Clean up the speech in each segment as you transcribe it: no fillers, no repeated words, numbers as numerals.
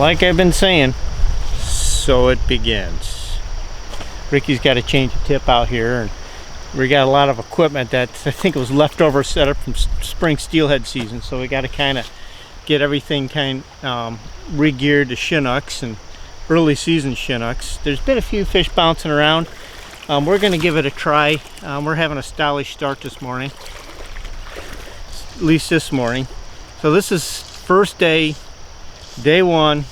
like I've been saying, so it begins. Ricky's got to change the tip out here, and we got a lot of equipment that I think it was leftover setup from spring steelhead season, so we got to kind of get everything re-geared to Chinooks and early season Chinooks. There's been a few fish bouncing around. We're going to give it a try. We're having a stylish start this morning, at least this morning. So this is first day, day one.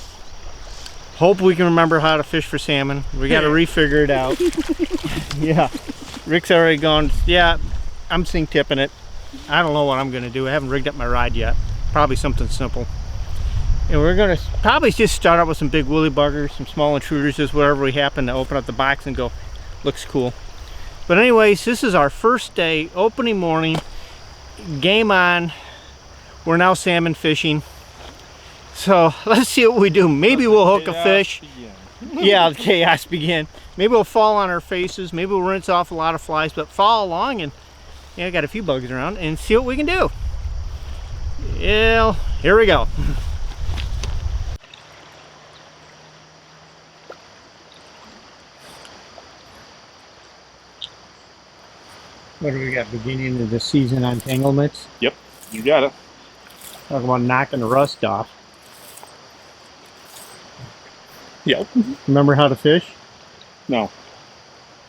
Hope we can remember how to fish for salmon. We got to refigure it out. Yeah, Rick's already gone. Yeah, I'm sink tipping it. I don't know what I'm going to do. I haven't rigged up my rod yet. Probably something simple. And we're going to probably just start out with some big woolly buggers, some small intruders, just whatever we happen to open up the box and go, looks cool. But anyways, this is our first day, opening morning, game on. We're now salmon fishing. So let's see what we do. Maybe we'll hook a fish. Yeah, the chaos begin. Maybe we'll fall on our faces. Maybe we'll rinse off a lot of flies, but follow along and yeah, I got a few bugs around and see what we can do. Yeah, here we go. What do we got? Beginning of the season entanglements? Yep, you got it. Talk about knocking the rust off. Yep. Remember how to fish? No.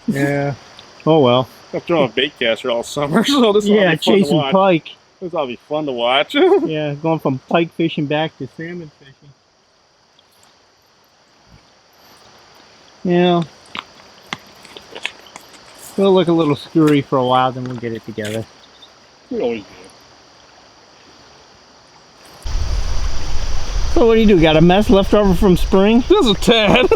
Yeah. Oh well. I've thrown a bait caster all summer, so this will be fun chasing to watch. pike. This will be fun to watch. Yeah, going from pike fishing back to salmon fishing. Yeah. We'll look a little screwy for a while, then we'll get it together. We always do. So what do? Got a mess left over from spring? Just a tad.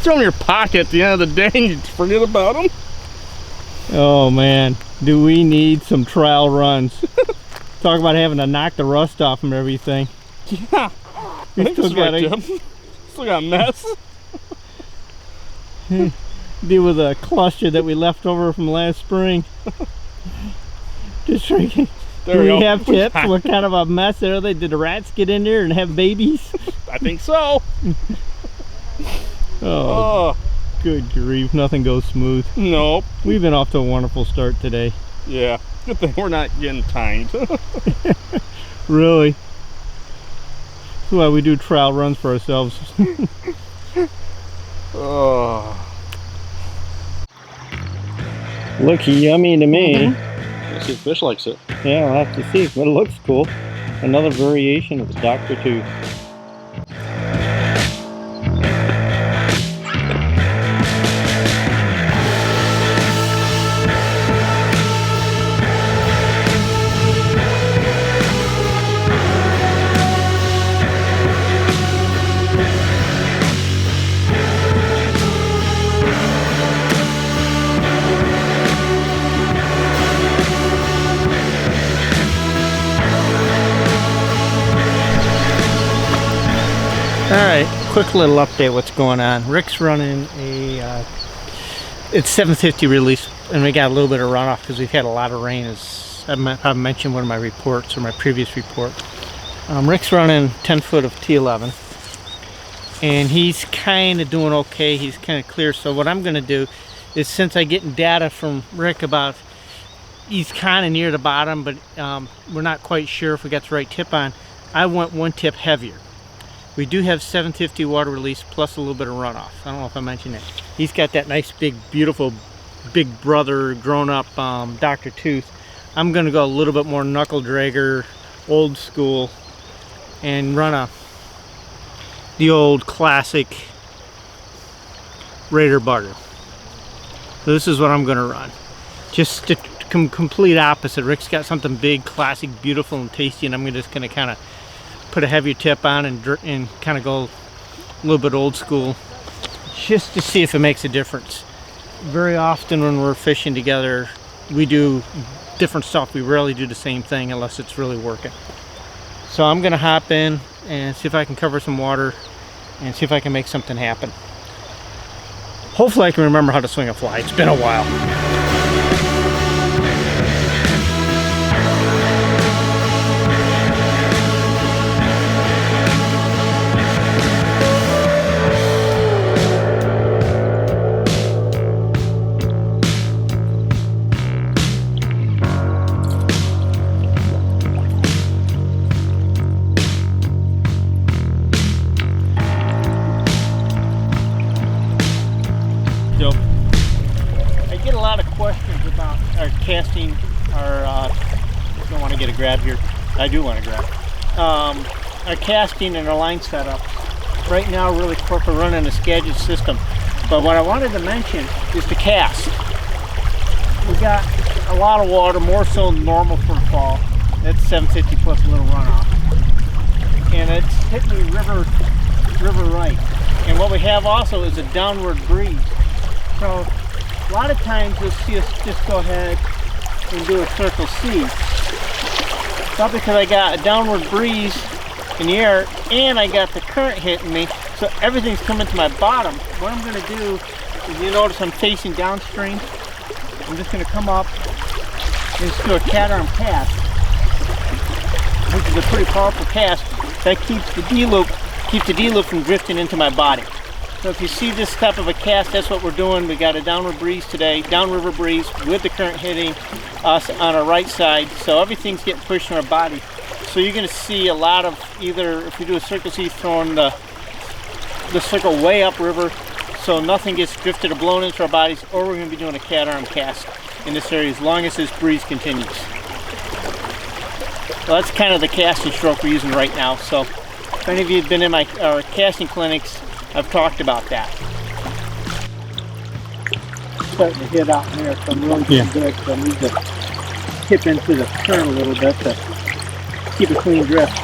Throw them in your pocket at the end of the day and you forget about them. Oh man, do we need some trial runs. Talk about having to knock the rust off from everything. Yeah. We still got a mess. Deal with a cluster that we left over from last spring. Just drinking. Do we have tips? What kind of a mess are they? Did the rats get in there and have babies? I think so. Oh, good grief. Nothing goes smooth. Nope. We've been off to a wonderful start today. Yeah. Good thing we're not getting timed. Really? That's why we do trial runs for ourselves. Oh. Looks yummy to me. Let's see if fish likes it. Yeah, I'll have to see, but it looks cool. Another variation of the Dr. Tooth. Alright, quick little update what's going on. Rick's running a, it's 750 release, and we got a little bit of runoff because we've had a lot of rain, as I mentioned in one of my reports, or my previous report. Rick's running 10 foot of T11, and he's kind of doing okay. He's kind of clear, so what I'm going to do is, since I'm getting data from Rick about he's kind of near the bottom, but we're not quite sure if we got the right tip on, I want one tip heavier. We do have 750 water release plus a little bit of runoff. I don't know if I mentioned it. He's got that nice big beautiful big brother grown up Dr. Tooth. I'm gonna go a little bit more knuckle dragger, old school, and run the old classic Raider bugger. So this is what I'm gonna run. Just to complete opposite. Rick's got something big, classic, beautiful, and tasty, and I'm just gonna kind of put a heavier tip on and kind of go a little bit old school, just to see if it makes a difference. Very often when we're fishing together, we do different stuff. We rarely do the same thing unless it's really working. So I'm gonna hop in and see if I can cover some water and see if I can make something happen. Hopefully I can remember how to swing a fly. It's been a while. questions about our casting, our don't want to get a grab here. I do want to grab. Our casting and our line setup. Right now, really quick, we're running a Skagit system. But what I wanted to mention is the cast. We got a lot of water, more so than normal for the fall. That's 750 plus a little runoff. And it's hitting me river right. And what we have also is a downward breeze. So a lot of times you'll see us just go ahead and do a circle C. But because I got a downward breeze in the air and I got the current hitting me, so everything's coming to my bottom. What I'm going to do is, you notice I'm facing downstream. I'm just going to come up and just do a cat arm cast, which is a pretty powerful cast that keeps the D-loop from drifting into my body. So if you see this type of a cast, that's what we're doing. We got a downward breeze today, downriver breeze with the current hitting us on our right side. So everything's getting pushed in our body. So you're going to see a lot of either, if we do a circle C, throwing the circle way upriver so nothing gets drifted or blown into our bodies, or we're going to be doing a cat arm cast in this area as long as this breeze continues. Well, that's kind of the casting stroke we're using right now. So if any of you have been in our casting clinics, I've talked about that. Starting to hit out in there, so I'm really getting good. So I need to tip into the current a little bit to keep a clean drift.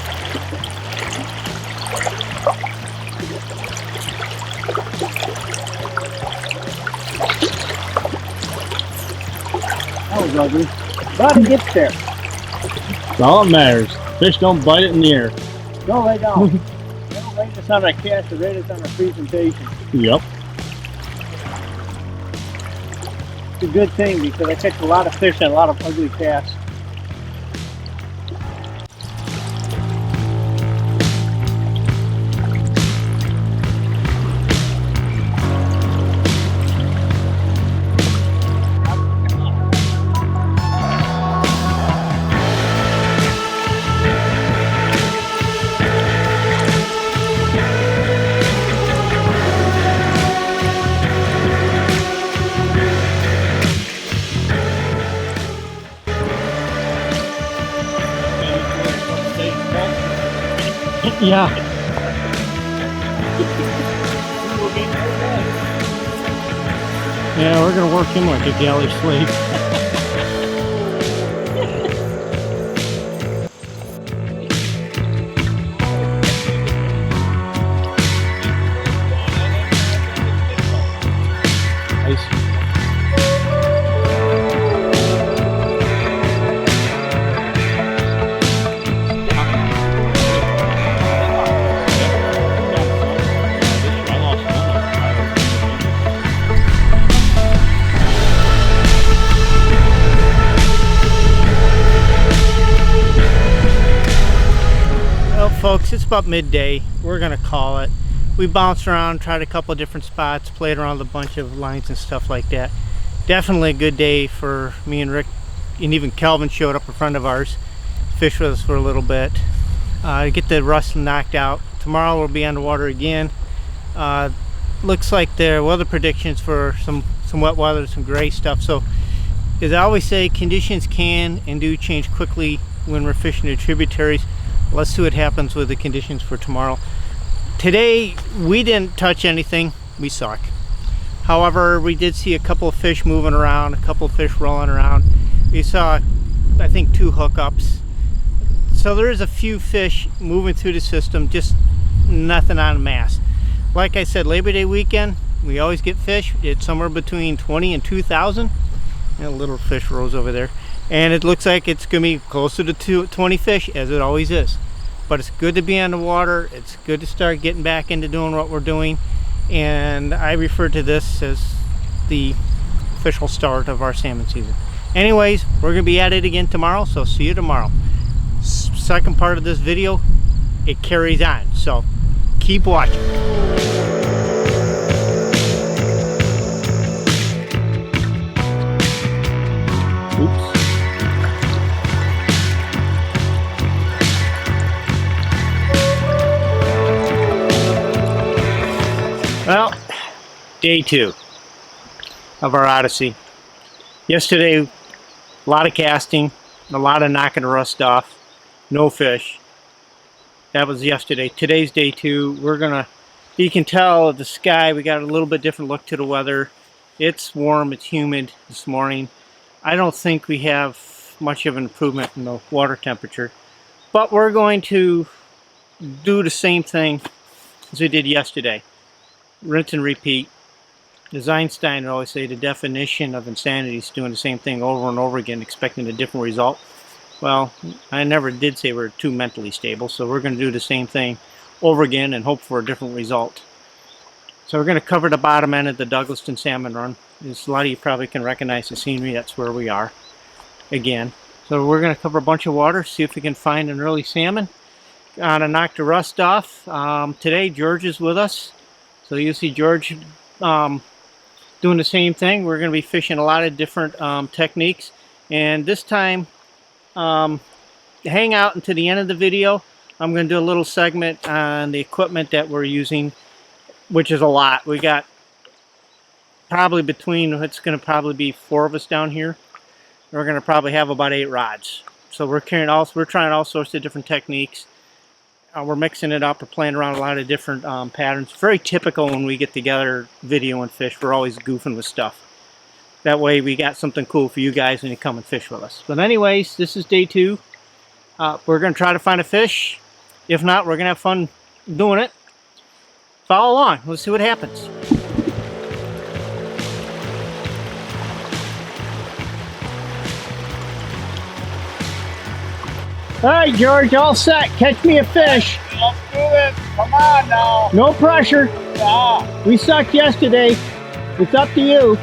That was ugly, but it gets there. That's all that matters. Fish don't bite it in the air. No, they don't. They don't rate us on our cast, they rate us on our presentation. Yep. It's a good thing because I catch a lot of fish and a lot of ugly casts. Yeah. Yeah, we're gonna work him like a galley slave. Nice. Folks, it's about midday. We're gonna call it. We bounced around, tried a couple of different spots, played around with a bunch of lines and stuff like that. Definitely a good day for me and Rick, and even Kelvin showed up in front of ours, fished with us for a little bit, to get the rust knocked out. Tomorrow we'll be on the water again. Looks like the weather predictions for some wet weather, some gray stuff. So as I always say, conditions can and do change quickly when we're fishing the tributaries. Let's see what happens with the conditions for tomorrow. Today we didn't touch anything, we suck. However, we did see a couple of fish moving around, a couple of fish rolling around. We saw, I think, 2 hookups. So there is a few fish moving through the system, just nothing on mass. Like I said, Labor Day weekend, we always get fish. It's somewhere between 20 and 2,000. And a little fish rose over there. And it looks like it's going to be closer to 20 fish, as it always is. But it's good to be on the water. It's good to start getting back into doing what we're doing. And I refer to this as the official start of our salmon season. Anyways, we're going to be at it again tomorrow, so see you tomorrow. Second part of this video, it carries on. So keep watching. Oops. Well, day 2 of our odyssey. Yesterday, a lot of casting, a lot of knocking the rust off, no fish. That was yesterday. Today's day 2. We're gonna, you can tell the sky, we got a little bit different look to the weather. It's warm, it's humid this morning. I don't think we have much of an improvement in the water temperature, but we're going to do the same thing as we did yesterday. Rinse and repeat. As Einstein would always say, the definition of insanity is doing the same thing over and over again, expecting a different result. Well, I never did say we're too mentally stable, so we're going to do the same thing over again and hope for a different result. So we're going to cover the bottom end of the Douglaston Salmon Run. As a lot of you probably can recognize the scenery, that's where we are again. So we're going to cover a bunch of water, see if we can find an early salmon. To knock the rust off. Today George is with us, so you'll see George doing the same thing. We're going to be fishing a lot of different techniques, and this time hang out until the end of the video. I'm going to do a little segment on the equipment that we're using, which is a lot. We got probably it's going to probably be 4 of us down here. We're going to probably have about 8 rods. So we're trying all sorts of different techniques. We're mixing it up. We're playing around a lot of different patterns. Very typical when we get together, video and fish. We're always goofing with stuff. That way we got something cool for you guys when you come and fish with us. But anyways, this is day 2. We're going to try to find a fish. If not, we're going to have fun doing it. Follow along. Let's see what happens. All right, George, all set. Catch me a fish. Let's do this. Come on now. No pressure. Yeah. We sucked yesterday. It's up to you.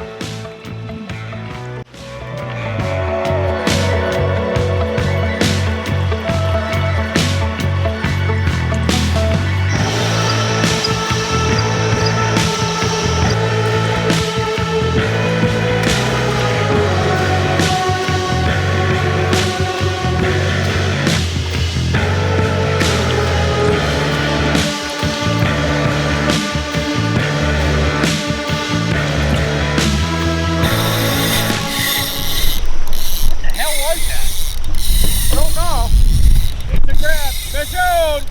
Fish on!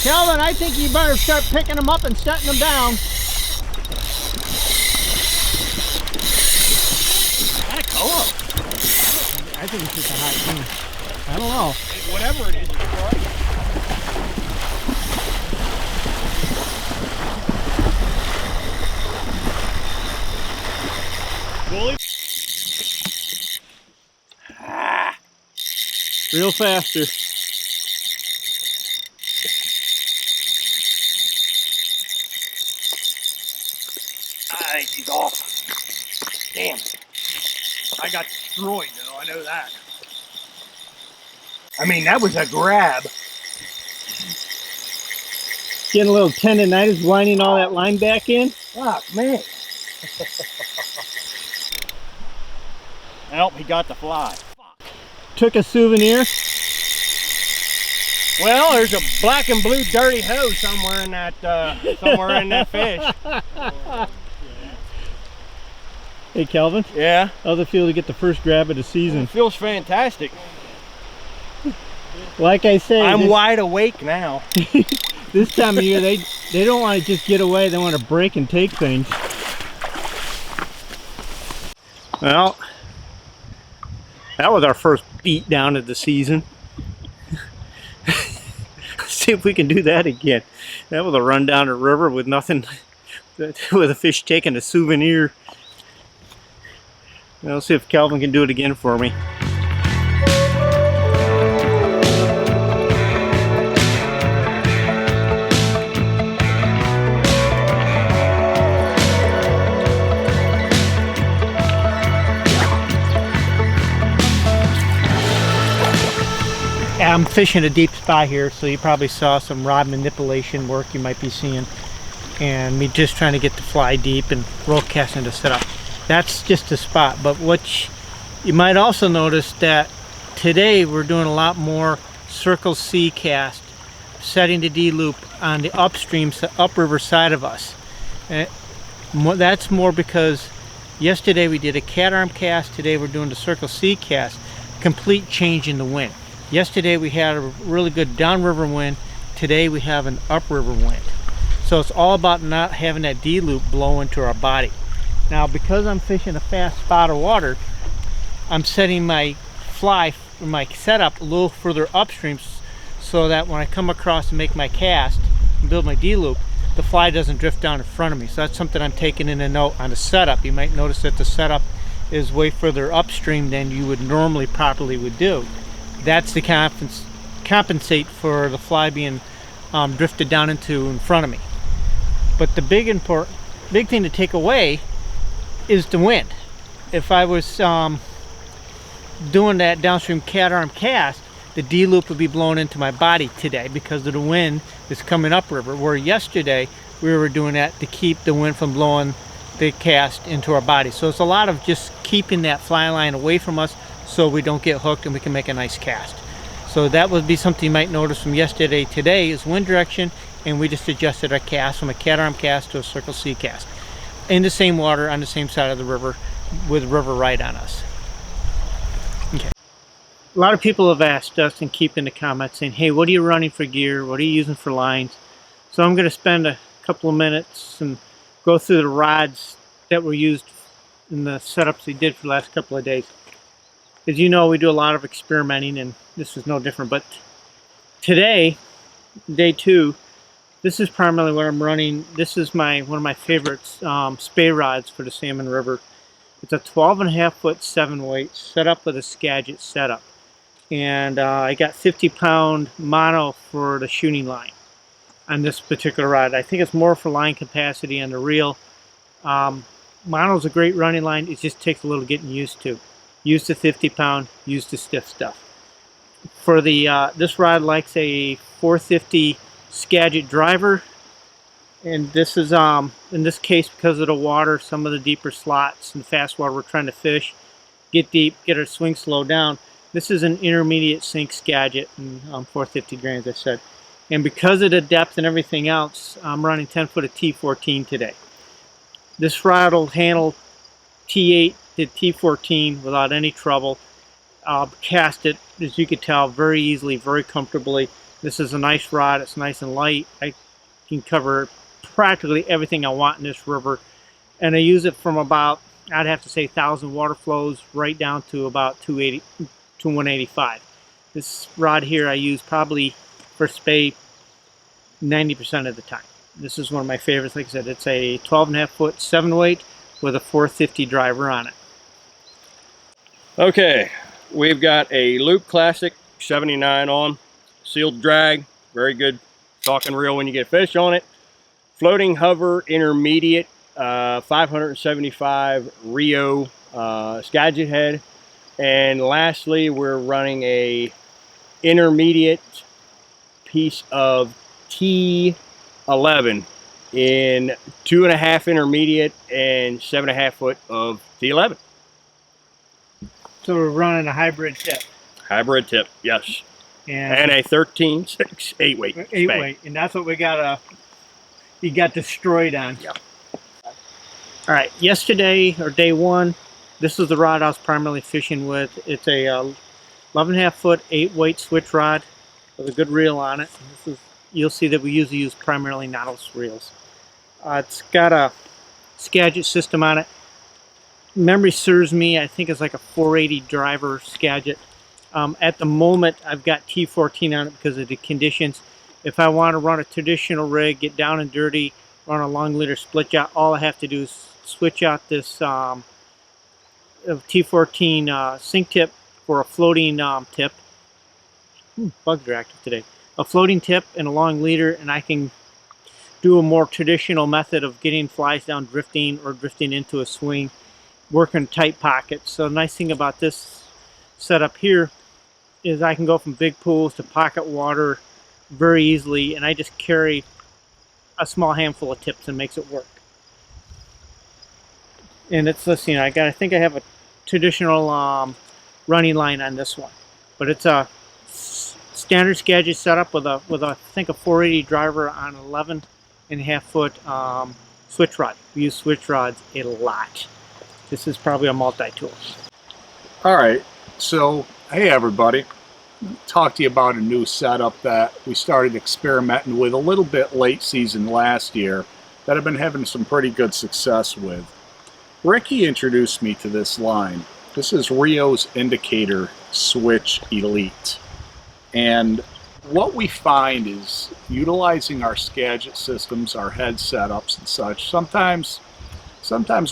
Calvin, I think you better start picking them up and setting them down. What a color! I think it's just a hot thing. I don't know. Whatever it is, it's right. Bully. Real faster. I think he's off. Damn. I got destroyed though, I know that. I mean, that was a grab. Getting a little tendonitis, winding all that line back in. Fuck, man. Well, he got the fly. Fuck. Took a souvenir. Well, there's a black and blue dirty hose somewhere in that fish. Hey, Calvin. Yeah. How's it feel to get the first grab of the season? It feels fantastic. Like I say, I'm wide awake now. This time of year, they don't want to just get away. They want to break and take things. Well, that was our first beat down of the season. Let's see if we can do that again. That was a run down the river with nothing, with a fish taking a souvenir. Let's see if Calvin can do it again for me. I'm fishing a deep spot here, so you probably saw some rod manipulation work you might be seeing, and me just trying to get the fly deep and roll casting to set up. That's just a spot, but what you might also notice that today we're doing a lot more circle C cast. setting the D-loop on the upstream, upriver side of us. And that's more because yesterday we did a cat arm cast, today we're doing the Circle C cast. Complete change in the wind. Yesterday we had a really good downriver wind, today we have an upriver wind. So it's all about not having that D-loop blow into our body. Now because I'm fishing a fast spot of water, I'm setting my fly, my setup a little further upstream so that when I come across and make my cast and build my D-loop, the fly doesn't drift down in front of me. So that's something I'm taking in a note on the setup. You might notice that the setup is way further upstream than you would normally properly would do. That's to compensate for the fly being drifted down into in front of me. But the big thing to take away is the wind. If I was doing that downstream cat arm cast, the D-loop would be blown into my body today because of the wind that's coming upriver, where yesterday we were doing that to keep the wind from blowing the cast into our body. So it's a lot of just keeping that fly line away from us so we don't get hooked and we can make a nice cast. So that would be something you might notice from yesterday. Today is wind direction, and we just adjusted our cast from a cat arm cast to a Circle C cast in the same water on the same side of the river with river right on us. Okay. A lot of people have asked us and keep in the comments saying, hey, what are you running for gear? What are you using for lines? So I'm going to spend a couple of minutes and go through the rods that were used in the setups we did for the last couple of days. As you know, we do a lot of experimenting, and this is no different. But today, day 2, this is primarily what I'm running. This is one of my favorites, spay rods for the Salmon River. It's a 12.5 foot 7-weight set up with a Skagit setup. And I got 50-pound mono for the shooting line on this particular rod. I think it's more for line capacity on the reel. Mono's a great running line. It just takes a little getting used to. Used to 50-pound, used to stiff stuff. For the this rod likes a 450 Skagit driver, and this is in this case, because of the water, some of the deeper slots and fast water we're trying to fish, get deep, get our swing slow down. This is an intermediate sink Skagit and 450 grains, I said. And because of the depth and everything else, I'm running 10 foot of T14 today. This rod will handle T8 to T14 without any trouble. Cast it, as you can tell, very easily, very comfortably. This is a nice rod. It's nice and light. I can cover practically everything I want in this river. And I use it from about, I'd have to say, 1,000 water flows right down to about 280 to 185. This rod here I use probably for spay 90% of the time. This is one of my favorites. Like I said, it's a 12.5 foot 7-weight with a 450 driver on it. Okay, we've got a Loop Classic 79 on, sealed drag, very good talking reel when you get fish on it. Floating hover intermediate 575 Rio Skagit head. And lastly, we're running a intermediate piece of T11 in 2.5 intermediate and 7.5 foot of T11. So we're running a hybrid tip. Hybrid tip, yes. And a 13.6 8-weight. 8-weight, and that's what we got. You got destroyed on. Yep. All right, yesterday or day 1, this is the rod I was primarily fishing with. It's a 11.5 foot 8-weight switch rod with a good reel on it. This is, you'll see that we usually use primarily Nautilus reels. It's got a Skagit system on it. Memory serves me, I think it's like a 480 driver Skagit. At the moment, I've got T14 on it because of the conditions. If I want to run a traditional rig, get down and dirty, run a long leader split jack, all I have to do is switch out this T14 sink tip for a floating tip. Bugs are active today. A floating tip and a long leader, and I can do a more traditional method of getting flies down drifting or drifting into a swing, working tight pockets. So the nice thing about this setup here is I can go from big pools to pocket water very easily, and I just carry a small handful of tips and makes it work. And it's, let's see, I think I have a traditional running line on this one, but it's a standard Skagit setup with a I think a 480 driver on 11.5 foot switch rod. We use switch rods a lot. This is probably a multi-tool. All right, so hey everybody, talk to you about a new setup that we started experimenting with a little bit late season last year that I've been having some pretty good success with. Ricky introduced me to this line. This is Rio's Indicator Switch Elite. And what we find is utilizing our Skagit systems, our head setups and such, sometimes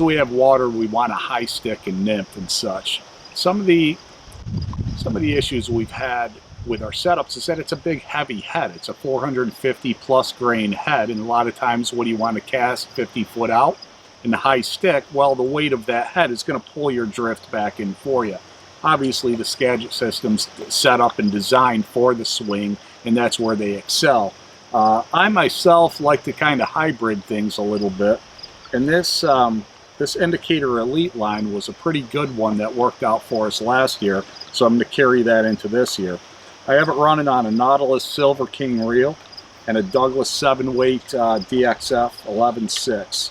we have water we want to high stick and nymph and such. Some of the issues we've had with our setups is that it's a big heavy head. It's a 450 plus grain head, and a lot of times when you want to cast 50 foot out in the high stick, well, the weight of that head is going to pull your drift back in for you. Obviously the Skagit system's set up and designed for the swing, and that's where they excel. I myself like to kind of hybrid things a little bit, and this Indicator Elite line was a pretty good one that worked out for us last year, so I'm going to carry that into this year. I have it running on a Nautilus Silver King reel and a Douglas 7-weight DXF 11.6.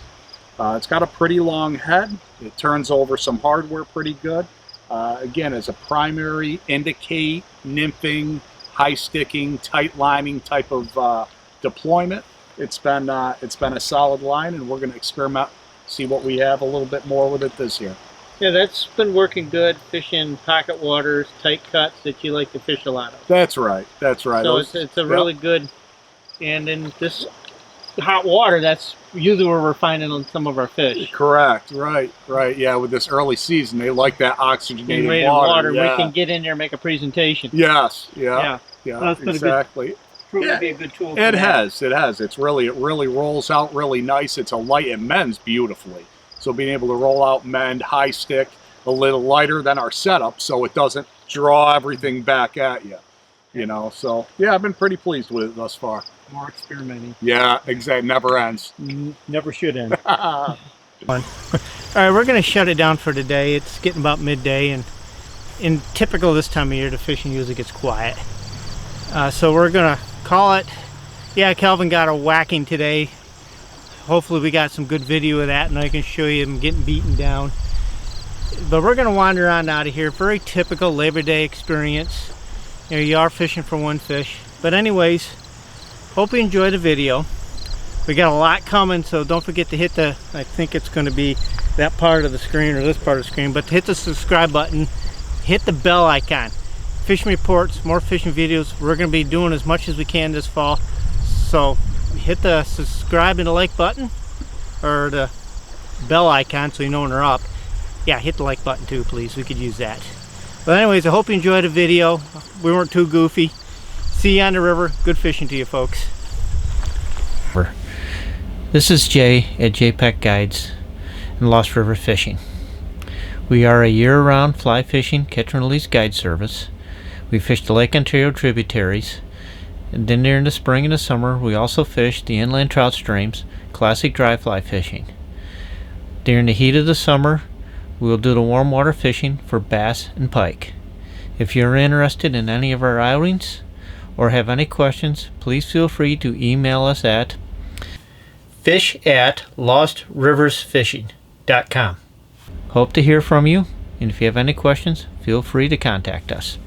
It's got a pretty long head. It turns over some hardware pretty good. Again, as a primary indicate, nymphing, high sticking, tight lining type of deployment, it's been a solid line, and we're going to experiment, see what we have a little bit more with it this year. Yeah, that's been working good, fishing pocket waters, tight cuts that you like to fish a lot of. That's right, that's right. So it's a really good, and in this hot water, that's usually where we're finding some of our fish. Correct, right. Yeah, with this early season, they like that oxygenated water. Yeah. Yeah. We can get in there and make a presentation. Yes, yeah, That's been exactly. Proved to be a good tool. It has. It really rolls out really nice. It's a light, it mends beautifully. So being able to roll out, mend, high stick, a little lighter than our setup, so it doesn't draw everything back at you. You know, so yeah, I've been pretty pleased with it thus far. More experimenting. Yeah, exactly. Never ends. Never should end. All right, we're going to shut it down for today. It's getting about midday, and in typical this time of year, the fishing usually gets quiet. So we're going to call it. Yeah, Kelvin got a whacking today. Hopefully we got some good video of that, and I can show you him getting beaten down. But we're going to wander on out of here. Very typical Labor Day experience. You know, you are fishing for one fish. But anyways, hope you enjoy the video. We got a lot coming, so don't forget to hit the, I think it's going to be that part of the screen or this part of the screen, but hit the subscribe button, hit the bell icon. Fishing reports, more fishing videos. We're going to be doing as much as we can this fall. So hit the subscribe and the like button, or the bell icon so you know when they're up. Yeah, hit the like button too, please. We could use that. But anyways, I hope you enjoyed the video. We weren't too goofy. See you on the river. Good fishing to you, folks. This is Jay at JPEG Guides and Lost River Fishing. We are a year-round fly fishing catch and release guide service. We fish the Lake Ontario tributaries, and then during the spring and the summer we also fish the inland trout streams, classic dry fly fishing. During the heat of the summer we will do the warm water fishing for bass and pike. If you're interested in any of our outings or have any questions, please feel free to email us at fish@lostriversfishing.com. Hope to hear from you, and if you have any questions, feel free to contact us.